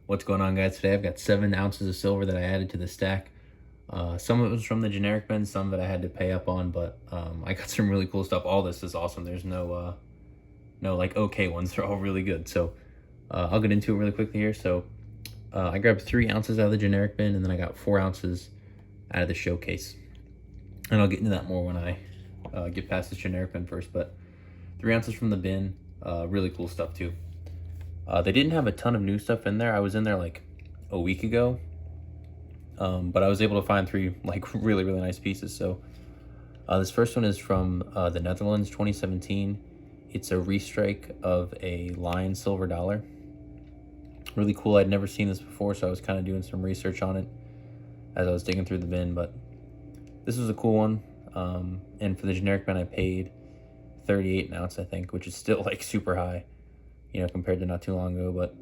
What's going on, guys? Today I've got 7 ounces of silver that I added to the stack. Some of it was from the generic bin, some that I had to pay up on, but I got some really cool stuff. All this is awesome. There's no like okay ones. They're all really good. So I'll get into it really quickly here. So I grabbed 3 ounces out of the generic bin, and then I got 4 ounces out of the showcase. And I'll get into that more when I get past this generic bin first. But 3 ounces from the bin, really cool stuff too. They didn't have a ton of new stuff in there. I was in there like a week ago, but I was able to find 3 like really nice pieces. So this first one is from the Netherlands, 2017. It's a restrike of a Lion silver dollar. Really cool. I'd never seen this before, so I was kind of doing some research on it as I was digging through the bin, but this was a cool one. And for the generic bin, I paid 38 an ounce, I think, which is still like super high, you know, compared to not too long ago, but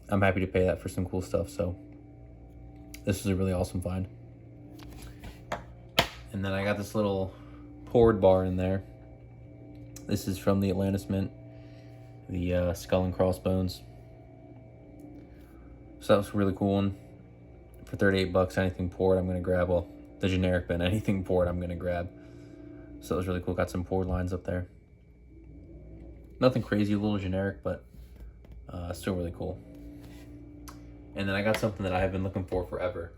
I'm happy to pay that for some cool stuff. So this was a really awesome find. And then I got this little poured bar in there. This is from the Atlantis Mint, the skull and crossbones. So that was a really cool one. For 38 bucks, anything poured, I'm gonna grab. Well, the generic bin, anything poured, I'm gonna grab. So that was really cool. Got some poured lines up there. Nothing crazy, a little generic, but still really cool. And then I got something that I have been looking for forever.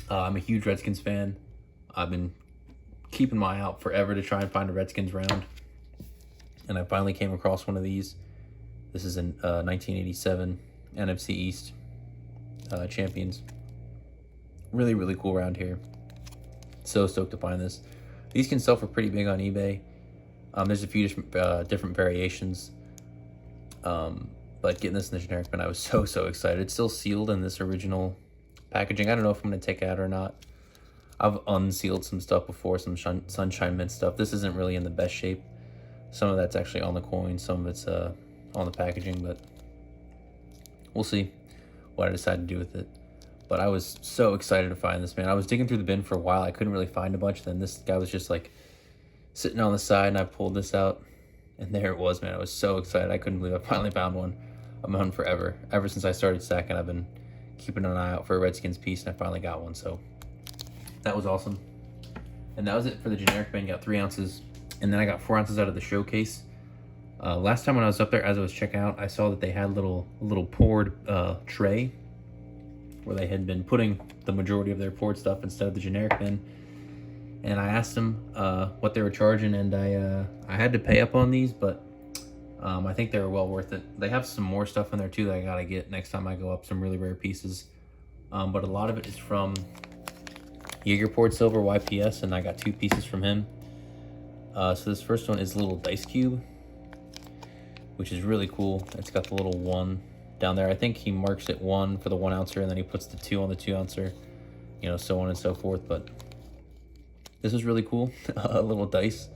I'm a huge Redskins fan. I've been keeping my eye out forever to try and find a Redskins round. And I finally came across one of these. This is a 1987 NFC East champions. Really cool round here. So stoked to find this. These can sell for pretty big on eBay. There's a few different variations. But getting this in the generic bin, I was so excited. It's still sealed in this original packaging. I don't know if I'm going to take it out or not. I've unsealed some stuff before, some Sunshine Mint stuff. This isn't really in the best shape. Some of that's actually on the coin, some of it's on the packaging, but we'll see what I decide to do with it. But I was so excited to find this, man. I was digging through the bin for a while. I couldn't really find a bunch. Then this guy was just like sitting on the side, and I pulled this out, and there it was, man. I was so excited. I couldn't believe I finally found one. I'm hunting forever. Ever since I started stacking, I've been keeping an eye out for a Redskins piece, and I finally got one. So that was awesome. And that was it for the generic bin. Got 3 ounces, and then I got 4 ounces out of the showcase. Last time when I was up there, as I was checking out, I saw that they had a little poured tray where they had been putting the majority of their poured stuff instead of the generic bin. And I asked them what they were charging, and I had to pay up on these, but I think they were well worth it. They have some more stuff in there too that I gotta get next time I go up, some really rare pieces. But a lot of it is from Jaeger poured silver YPS, and I got 2 pieces from him. So this first one is a little dice cube, which is really cool. It's got the little 1 down there. I think he marks it 1 for the 1 ouncer, and then he puts the 2 on the 2 ouncer, you know, so on and so forth. But this is really cool. A little dice.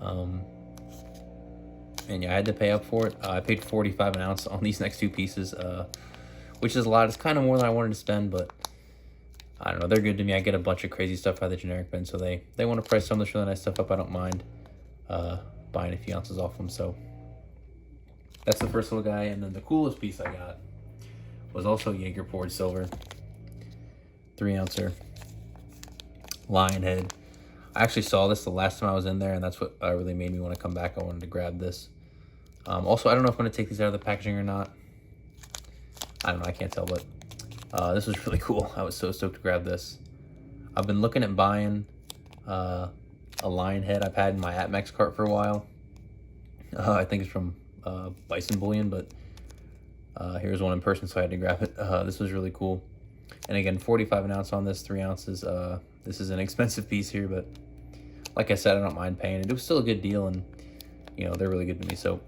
And yeah, I had to pay up for it. I paid 45 an ounce on these next 2 pieces, which is a lot. It's kind of more than I wanted to spend, but I don't know. They're good to me. I get a bunch of crazy stuff out of the generic bin, so they want to price some of this really nice stuff up. I don't mind buying a few ounces off them. So that's the first little guy. And then the coolest piece I got was also Jaeger poured silver, 3 ouncer lion head. I actually saw this the last time I was in there, and that's what really made me want to come back. I wanted to grab this. Also, I don't know if I'm going to take these out of the packaging or not. I don't know. I can't tell, but this was really cool. I was so stoked to grab this. I've been looking at buying a lion head I've had in my APMEX cart for a while. I think it's from Bison Bullion, but here's one in person, so I had to grab it. This was really cool. And again, 45 an ounce on this, 3 ounces. This is an expensive piece here, but like I said, I don't mind paying it. It was still a good deal, and you know, they're really good to me, so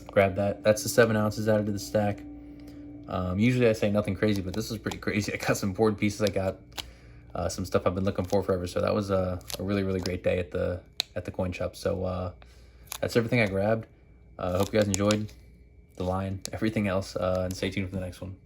grab that. That's the 7 ounces added to the stack. Usually I say nothing crazy, but this is pretty crazy. I got some poured pieces. I got some stuff I've been looking for forever, so that was a really great day at the coin shop. So that's everything I grabbed. I hope you guys enjoyed the line, everything else, and stay tuned for the next one.